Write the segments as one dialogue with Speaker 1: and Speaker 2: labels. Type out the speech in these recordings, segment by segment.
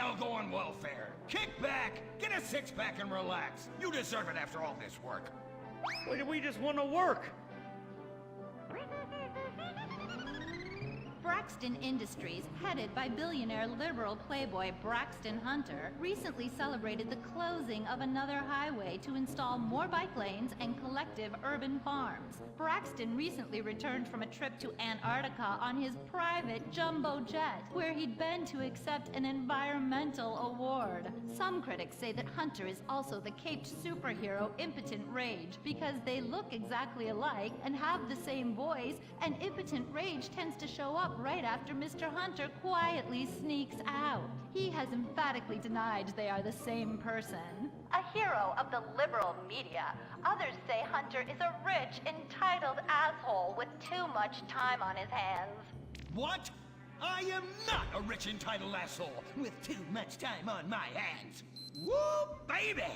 Speaker 1: hell go on welfare. Kick back, get a six-pack and relax. You deserve it after all this work.
Speaker 2: We just want to work.
Speaker 3: Braxton Industries, headed by billionaire liberal playboy Braxton Hunter, recently celebrated the closing of another highway to install more bike lanes and collective urban farms. Braxton recently returned from a trip to Antarctica on his private jumbo jet, where he'd been to accept an environmental award. Some critics say that Hunter is also the caped superhero Impotent Rage because they look exactly alike and have the same voice, and Impotent Rage tends to show up right after Mr. Hunter quietly sneaks out. He has emphatically denied they are the same person. A hero of the liberal media, others say Hunter is a rich, entitled asshole with too much time on his hands.
Speaker 1: What? I am not a rich, entitled asshole with too much time on my hands. Woo, baby!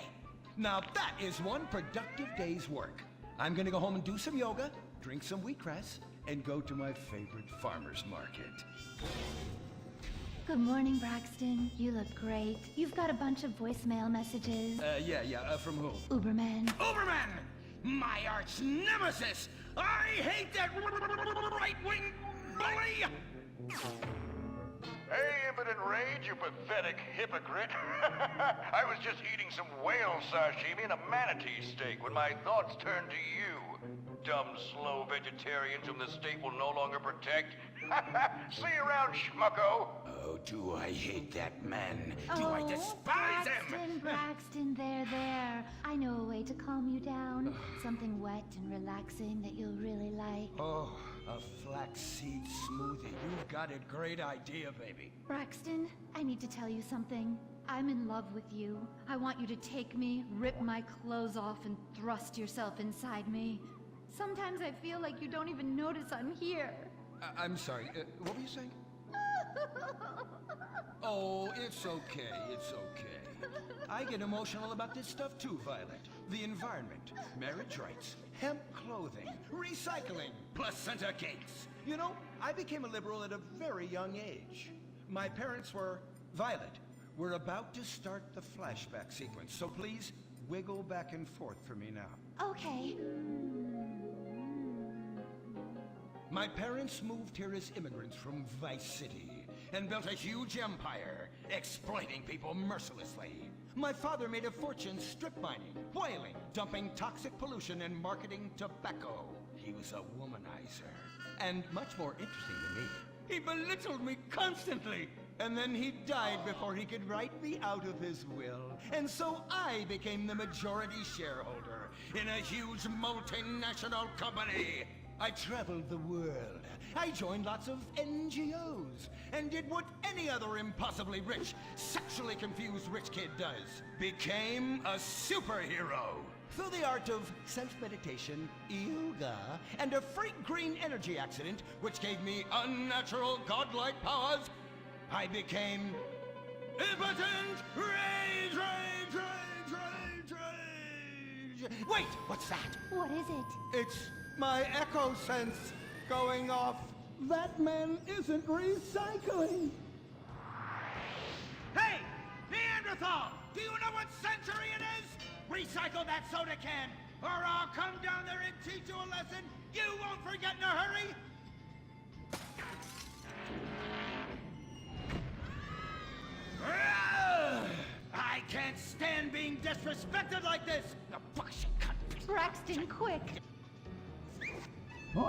Speaker 1: Now that is one productive day's work. I'm gonna go home and do some yoga, drink some wheatgrass, and go to my favorite farmer's market.
Speaker 3: Good morning, Braxton. You look great. You've got a bunch of voicemail messages.
Speaker 1: From who?
Speaker 3: Uberman.
Speaker 1: Uberman! My arch nemesis! I hate that right-wing bully!
Speaker 4: Hey, Impotent Rage, you pathetic hypocrite. I was just eating some whale sashimi and a manatee steak when my thoughts turned to you. Dumb, slow vegetarians whom the state will no longer protect. See you around, schmucko.
Speaker 1: Oh, do I hate that man? Do I despise him?
Speaker 3: Braxton, there. I know a way to calm you down. Something wet and relaxing that you'll really like.
Speaker 1: Oh, a flaxseed smoothie. You've got a great idea, baby.
Speaker 3: Braxton, I need to tell you something. I'm in love with you. I want you to take me, rip my clothes off, and thrust yourself inside me. Sometimes I feel like you don't even notice I'm here.
Speaker 1: I'm sorry, what were you saying? Oh, it's okay, it's okay. I get emotional about this stuff too, Violet. The environment, marriage rights, hemp clothing, recycling, placenta cakes. You know, I became a liberal at a very young age. My parents were... Violet, we're about to start the flashback sequence, so please wiggle back and forth for me now.
Speaker 3: Okay.
Speaker 1: My parents moved here as immigrants from Vice City and built a huge empire, exploiting people mercilessly. My father made a fortune strip mining, whaling, dumping toxic pollution, and marketing tobacco. He was a womanizer. And much more interesting than me, he belittled me constantly. And then he died before he could write me out of his will. And so I became the majority shareholder in a huge multinational company. I traveled the world. I joined lots of NGOs and did what any other impossibly rich, sexually confused rich kid does. Became a superhero. Through the art of self-meditation, yoga, and a freak green energy accident, which gave me unnatural godlike powers, I became Impotent Rage, Rage, Rage, Rage, Rage! Wait, what's that?
Speaker 3: What is it?
Speaker 1: It's my echo sense going off. That man isn't recycling. Hey, Neanderthal! Do you know what century it is? Recycle that soda can, or I'll come down there and teach you a lesson you won't forget in a hurry. I can't stand being disrespected like this! The fuck she cut.
Speaker 3: Braxton, quick!
Speaker 1: Oh,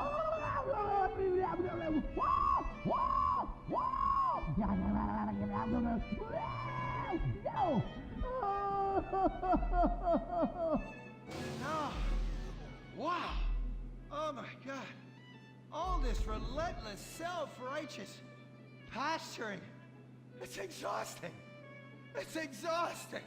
Speaker 1: wow! Oh my God! All this relentless, self-righteous posturing. It's exhausting. It's exhausting.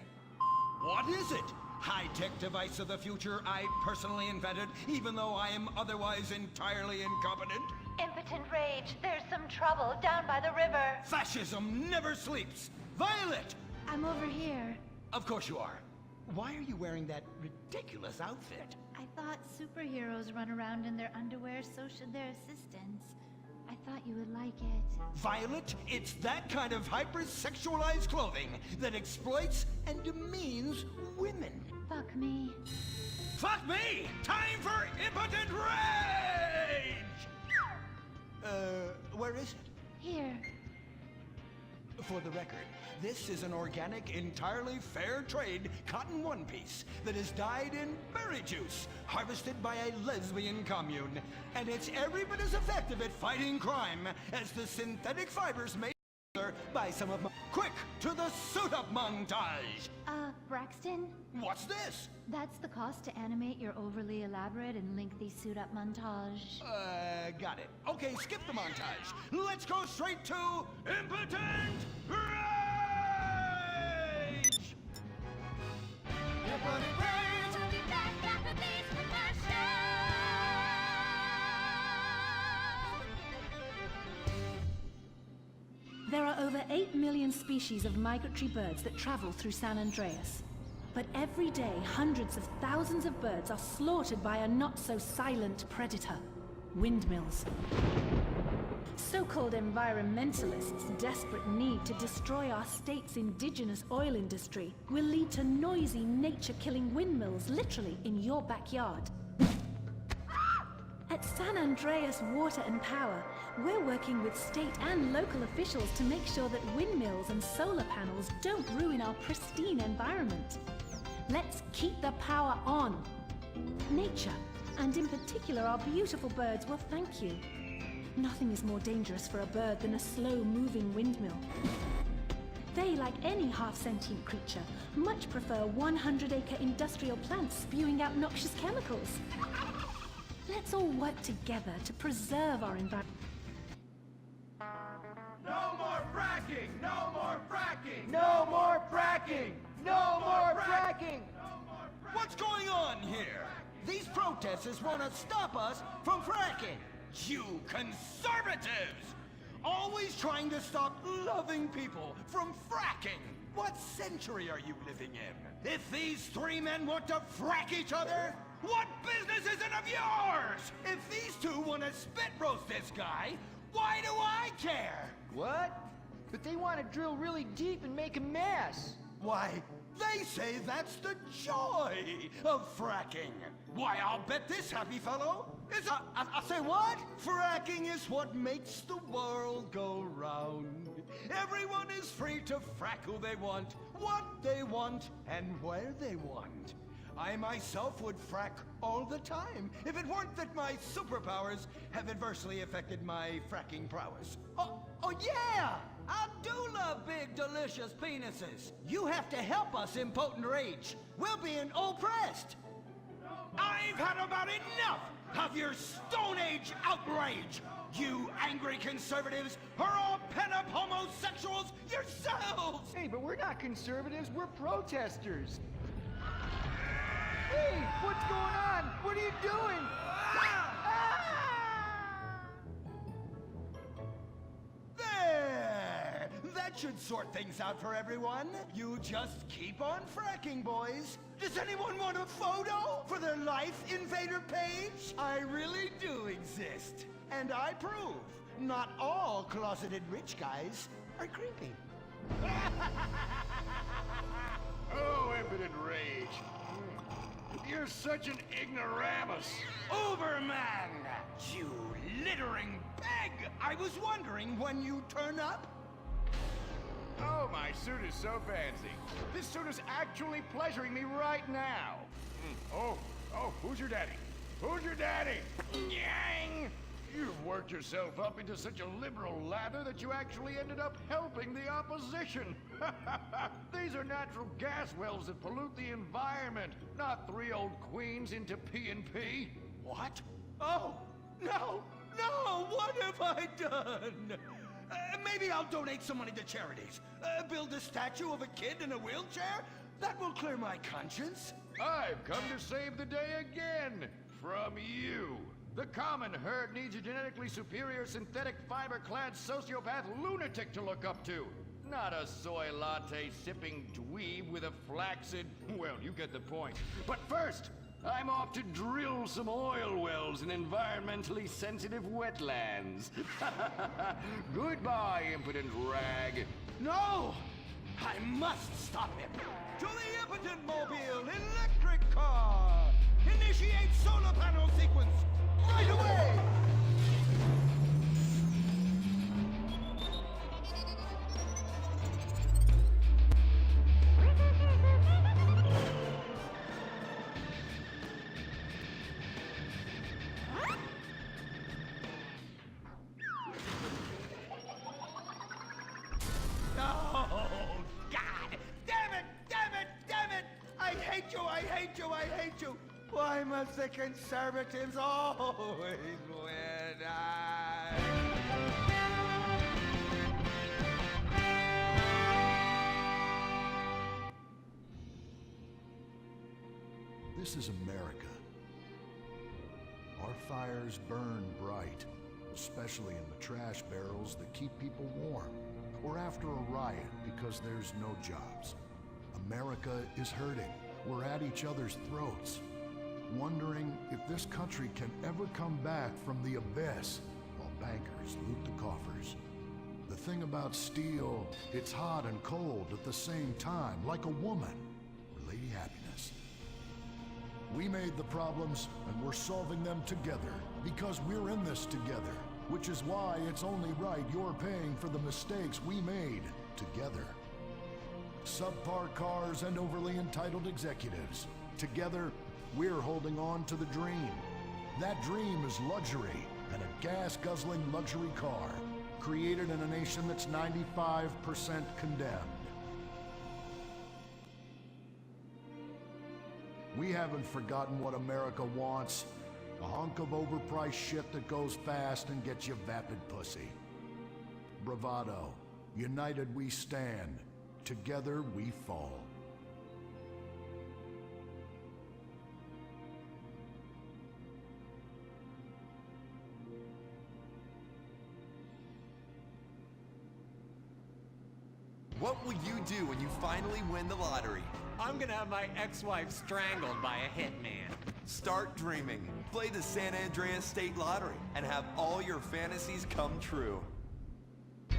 Speaker 1: What is it? High-tech device of the future I personally invented, even though I am otherwise entirely incompetent?
Speaker 3: Impotent Rage, there's some trouble down by the river.
Speaker 1: Fascism never sleeps! Violet!
Speaker 3: I'm over here.
Speaker 1: Of course you are. Why are you wearing that ridiculous outfit?
Speaker 3: I thought superheroes run around in their underwear, so should their assistants. I thought you would like it.
Speaker 1: Violet, it's that kind of hypersexualized clothing that exploits and demeans women.
Speaker 3: Fuck me.
Speaker 1: Fuck me! Time for impotent rage! Where is it?
Speaker 3: Here.
Speaker 1: For the record, this is an organic, entirely fair trade cotton one piece that is dyed in berry juice, harvested by a lesbian commune. And it's every bit as effective at fighting crime as the synthetic fibers made by some of my... Quick, to the suit-up montage!
Speaker 3: Braxton?
Speaker 1: What's this?
Speaker 3: That's the cost to animate your overly elaborate and lengthy suit-up montage.
Speaker 1: Got it. Okay, skip the montage. Let's go straight to impotent rage! Impotent rage!
Speaker 3: We'll be back after this commercial!
Speaker 5: There are over 8 million species of migratory birds that travel through San Andreas. But every day, hundreds of thousands of birds are slaughtered by a not-so-silent predator, windmills. So-called environmentalists' desperate need to destroy our state's indigenous oil industry will lead to noisy, nature-killing windmills literally in your backyard. At San Andreas Water and Power, we're working with state and local officials to make sure that windmills and solar panels don't ruin our pristine environment. Let's keep the power on. Nature, and in particular our beautiful birds, will thank you. Nothing is more dangerous for a bird than a slow-moving windmill. They, like any half-sentient creature, much prefer 100-acre industrial plants spewing out noxious chemicals. Let's all work together to preserve our environment.
Speaker 2: No more fracking! No more fracking! No more fracking! No more fracking!
Speaker 1: What's going on here? These protesters want to stop us from fracking. You conservatives! Always trying to stop loving people from fracking. What century are you living in? If these three men want to frack each other, what business is it of yours? If these two want to spit roast this guy, why do I care?
Speaker 6: What? But they want to drill really deep and make a mess.
Speaker 1: Why, they say that's the joy of fracking. Why, I'll bet this happy fellow is I say what? Fracking is what makes the world go round. Everyone is free to frack who they want, what they want, and where they want. I myself would frack all the time if it weren't that my superpowers have adversely affected my fracking prowess. Oh yeah! I do love big, delicious penises. You have to help us, impotent rage. We're being oppressed. I've had about enough of your Stone Age outrage. You angry conservatives are all pent-up homosexuals yourselves!
Speaker 6: Hey, but we're not conservatives, we're protesters. Hey, what's going on? What are you doing?
Speaker 1: There! That should sort things out for everyone. You just keep on fracking, boys. Does anyone want a photo for their Life Invader page? I really do exist. And I prove not all closeted rich guys are creepy.
Speaker 4: Oh, impotent rage. You're such an ignoramus.
Speaker 1: Uberman! You littering peg! I was wondering when you turn up.
Speaker 4: Oh, my suit is so fancy. This suit is actually pleasuring me right now. Oh, who's your daddy? Who's your daddy? Yang! You've worked yourself up into such a liberal lather that you actually ended up helping the opposition. These are natural gas wells that pollute the environment, not three old queens into P&P.
Speaker 1: What? Oh, no! What have I done? Maybe I'll donate some money to charities. Build a statue of a kid in a wheelchair? That will clear my conscience.
Speaker 4: I've come to save the day again. From you. The common herd needs a genetically superior synthetic fiber-clad sociopath lunatic to look up to. Not a soy latte sipping dweeb with a flaccid... Well, you get the point. But first,
Speaker 2: I'm off to drill some oil wells in environmentally sensitive wetlands. Goodbye, impotent rag.
Speaker 1: No! I must stop him! To the impotent mobile electric car! Initiate solar panel sequence! Right away! I hate you! Why must the conservatives always win?
Speaker 7: This is America. Our fires burn bright, especially in the trash barrels that keep people warm, or after a riot because there's no jobs. America is hurting. We're at each other's throats, wondering if this country can ever come back from the abyss while bankers loot the coffers. The thing about steel, it's hot and cold at the same time, like a woman or Lady Happiness. We made the problems, and we're solving them together, because we're in this together, which is why it's only right you're paying for the mistakes we made together. Subpar cars and overly entitled executives. Together, we're holding on to the dream. That dream is luxury, and a gas-guzzling luxury car, created in a nation that's 95% condemned. We haven't forgotten what America wants. A hunk of overpriced shit that goes fast and gets you vapid pussy. Bravado. United we stand. Together we fall.
Speaker 8: What will you do when you finally win the lottery?
Speaker 9: I'm gonna have my ex-wife strangled by a hitman.
Speaker 8: Start dreaming. Play the San Andreas State Lottery and have all your fantasies come true.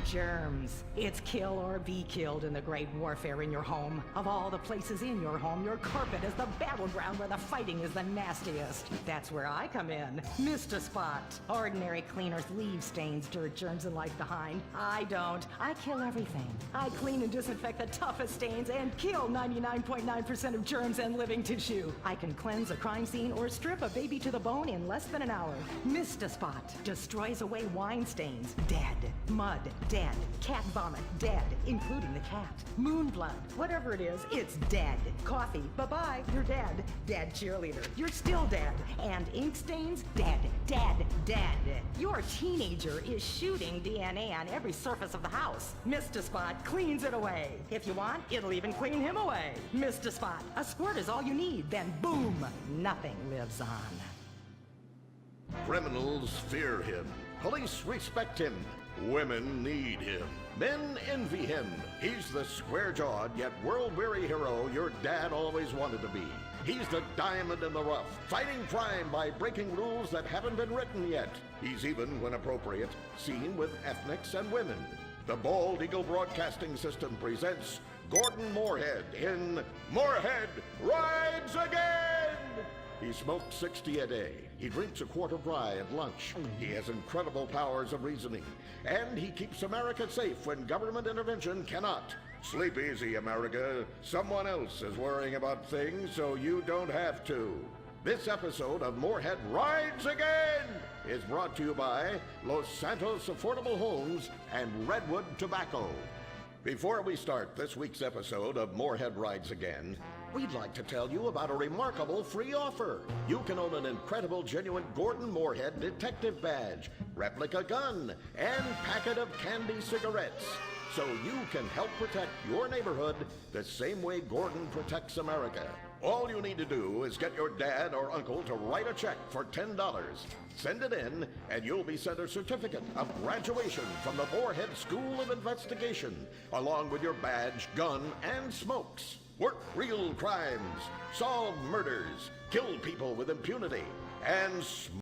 Speaker 10: Germs. It's kill or be killed in the great warfare in your home. Of all the places in your home, your carpet is the battleground where the fighting is the nastiest. That's where I come in. Mr. Spot. Ordinary cleaners leave stains, dirt, germs, and life behind. I don't. I kill everything. I clean and disinfect the toughest stains and kill 99.9% of germs and living tissue. I can cleanse a crime scene or strip a baby to the bone in less than an hour. Mr. Spot destroys away wine stains. Dead. Mud. Dead. Cat vomit, dead, including the cat. Moon blood, whatever it is, it's dead. Coffee, bye-bye, you're dead. Dead cheerleader, you're still dead. And ink stains, dead, dead, dead. Your teenager is shooting DNA on every surface of the house. Mr. Spot cleans it away. If you want, it'll even clean him away. Mr. Spot, a squirt is all you need, then boom, nothing lives on.
Speaker 11: Criminals fear him. Police respect him. Women need him. Men envy him. He's the square-jawed yet world-weary hero your dad always wanted to be. He's the diamond in the rough, fighting crime by breaking rules that haven't been written yet. He's even, when appropriate, seen with ethnics and women. The Bald Eagle Broadcasting System presents Gordon Moorhead in Moorhead Rides Again! He smokes 60 a day. He drinks a quart of rye at lunch. He has incredible powers of reasoning. And he keeps America safe when government intervention cannot. Sleep easy, America. Someone else is worrying about things so you don't have to. This episode of Moorhead Rides Again is brought to you by Los Santos Affordable Homes and Redwood Tobacco. Before we start this week's episode of Moorhead Rides Again, we'd like to tell you about a remarkable free offer. You can own an incredible, genuine Gordon Moorhead detective badge, replica gun, and packet of candy cigarettes. So you can help protect your neighborhood the same way Gordon protects America. All you need to do is get your dad or uncle to write a check for $10. Send it in, and you'll be sent a certificate of graduation from the Moorhead School of Investigation, along with your badge, gun, and smokes. work real crimes, solve murders, kill people with impunity, and